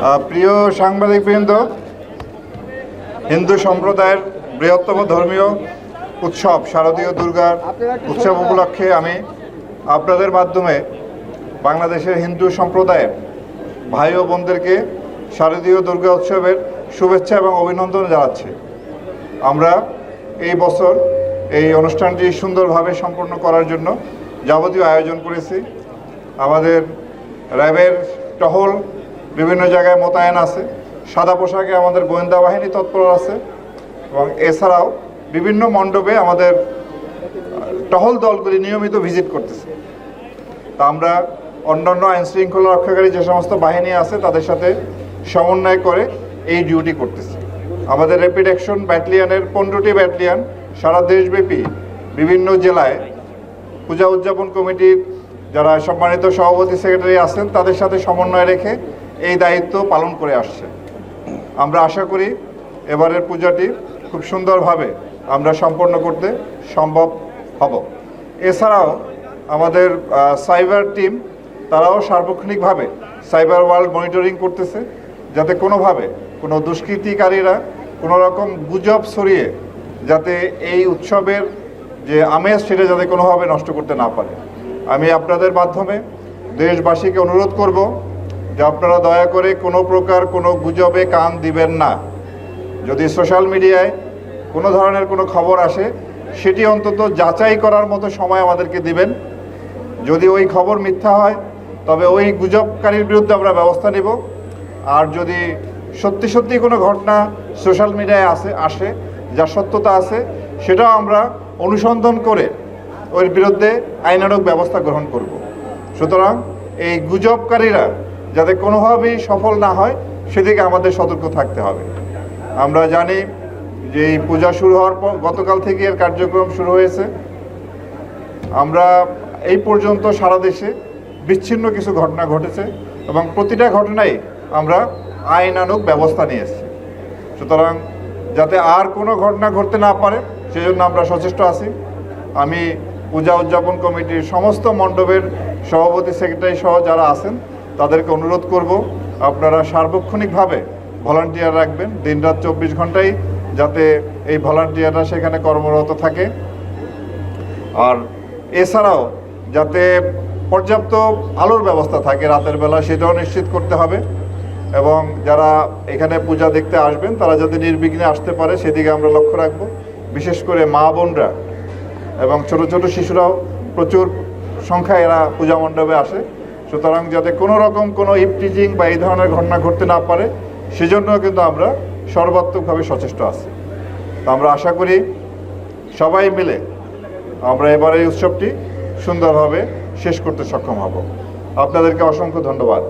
প্রিয় সাংবাদিকবৃন্দ, হিন্দু সম্প্রদায়ের বৃহত্তম ধর্মীয় উৎসব শারদীয় দুর্গার উৎসব উপলক্ষে আমি আপনাদের মাধ্যমে বাংলাদেশের হিন্দু সম্প্রদায়ের ভাই ও বোনদেরকে শারদীয় দুর্গা উৎসবের শুভেচ্ছা এবং অভিনন্দন জানাচ্ছি। আমরা এই বছর এই অনুষ্ঠানটি সুন্দরভাবে সম্পন্ন করার জন্য যাবতীয় আয়োজন করেছি। আমাদের র্যাবের টহল বিভিন্ন জায়গায় মোতায়েন আছে, সাদা পোশাকে আমাদের গোয়েন্দা বাহিনী তৎপর আছে এবং এছাড়াও বিভিন্ন মণ্ডপে আমাদের টহল দলগুলি নিয়মিত ভিজিট করতেছে। তা আমরা অন্যান্য আইন শৃঙ্খলা রক্ষাকারী যে সমস্ত বাহিনী আছে তাদের সাথে সমন্বয় করে এই ডিউটি করতেছে। আমাদের র্যাপিড অ্যাকশন ব্যাটালিয়নের 15টি ব্যাটালিয়ন সারা দেশব্যাপী বিভিন্ন জেলায় পূজা উদযাপন কমিটির যারা সম্মানিত সভাপতি সেক্রেটারি আছেন তাদের সাথে সমন্বয় রেখে এই দায়িত্ব পালন করে আসছে। আমরা আশা করি এবারের পূজাটি খুব সুন্দরভাবে আমরা সম্পন্ন করতে সম্ভব হব। এছাড়াও আমাদের সাইবার টিম তারাও সার্বক্ষণিকভাবে সাইবার ওয়ার্ল্ড মনিটরিং করতেছে, যাতে কোনোভাবে কোনো দুষ্কৃতিকারীরা কোনো রকম গুজব ছড়িয়ে যাতে এই উৎসবের যে আমেজ সেটা যাতে কোনোভাবে নষ্ট করতে না পারে। আমি আপনাদের মাধ্যমে দেশবাসীকে অনুরোধ করব যে আপনারা দয়া করে কোনো প্রকার কোনো গুজবে কান দিবেন না। যদি সোশ্যাল মিডিয়ায় কোনো ধরনের কোনো খবর আসে সেটি অন্তত যাচাই করার মতো সময় আমাদেরকে দিবেন। যদি ওই খবর মিথ্যা হয় তবে ওই গুজবকারীর বিরুদ্ধে আমরা ব্যবস্থা নেব। আর যদি সত্যি সত্যি কোনো ঘটনা সোশ্যাল মিডিয়ায় আসে যার সত্যতা আছে সেটাও আমরা অনুসন্ধান করে ওর বিরুদ্ধে আইনানুগ ব্যবস্থা গ্রহণ করব। সুতরাং এই গুজবকারীরা যাতে কোনোভাবেই সফল না হয় সেদিকে আমাদের সতর্ক থাকতে হবে। আমরা জানি যে এই পূজা শুরু হওয়ার পর গতকাল থেকে এর কার্যক্রম শুরু হয়েছে। আমরা এই পর্যন্ত সারা দেশে বিচ্ছিন্ন কিছু ঘটনা ঘটেছে এবং প্রতিটা ঘটনায় আমরা আইনানুগ ব্যবস্থা নিয়েছি। সুতরাং যাতে আর কোনো ঘটনা ঘটতে না পারে সেজন্য আমরা সচেষ্ট আছি। আমি পূজা উদযাপন কমিটির সমস্ত মণ্ডপের সভাপতি সেক্রেটারি সহ যারা আছেন তাদেরকে অনুরোধ করব আপনারা সার্বক্ষণিকভাবে ভলান্টিয়ার রাখবেন। দিনরাত 24 ঘন্টাই যাতে এই ভলান্টিয়াররা সেখানে কর্মরত থাকে। আর এছাড়াও যাতে পর্যাপ্ত আলোর ব্যবস্থা থাকে রাতের বেলা সেটাও নিশ্চিত করতে হবে এবং যারা এখানে পূজা দেখতে আসবেন তারা যাতে নির্বিঘ্নে আসতে পারে সেদিকে আমরা লক্ষ্য রাখব। বিশেষ করে মা বোনরা এবং ছোট ছোট শিশুরাও প্রচুর সংখ্যায় এরা পূজা মণ্ডপে আসে। সুতরাং যাতে কোনো রকম কোনো ইপটিজিং বা এই ধরনের ঘটনা ঘটতে না পারে সেজন্য কিন্তু আমরা সর্বাত্মকভাবে সচেষ্ট আছি। তো আমরা আশা করি সবাই মিলে আমরা এবার এই উৎসবটি সুন্দরভাবে শেষ করতে সক্ষম হব। আপনাদেরকে অসংখ্য ধন্যবাদ।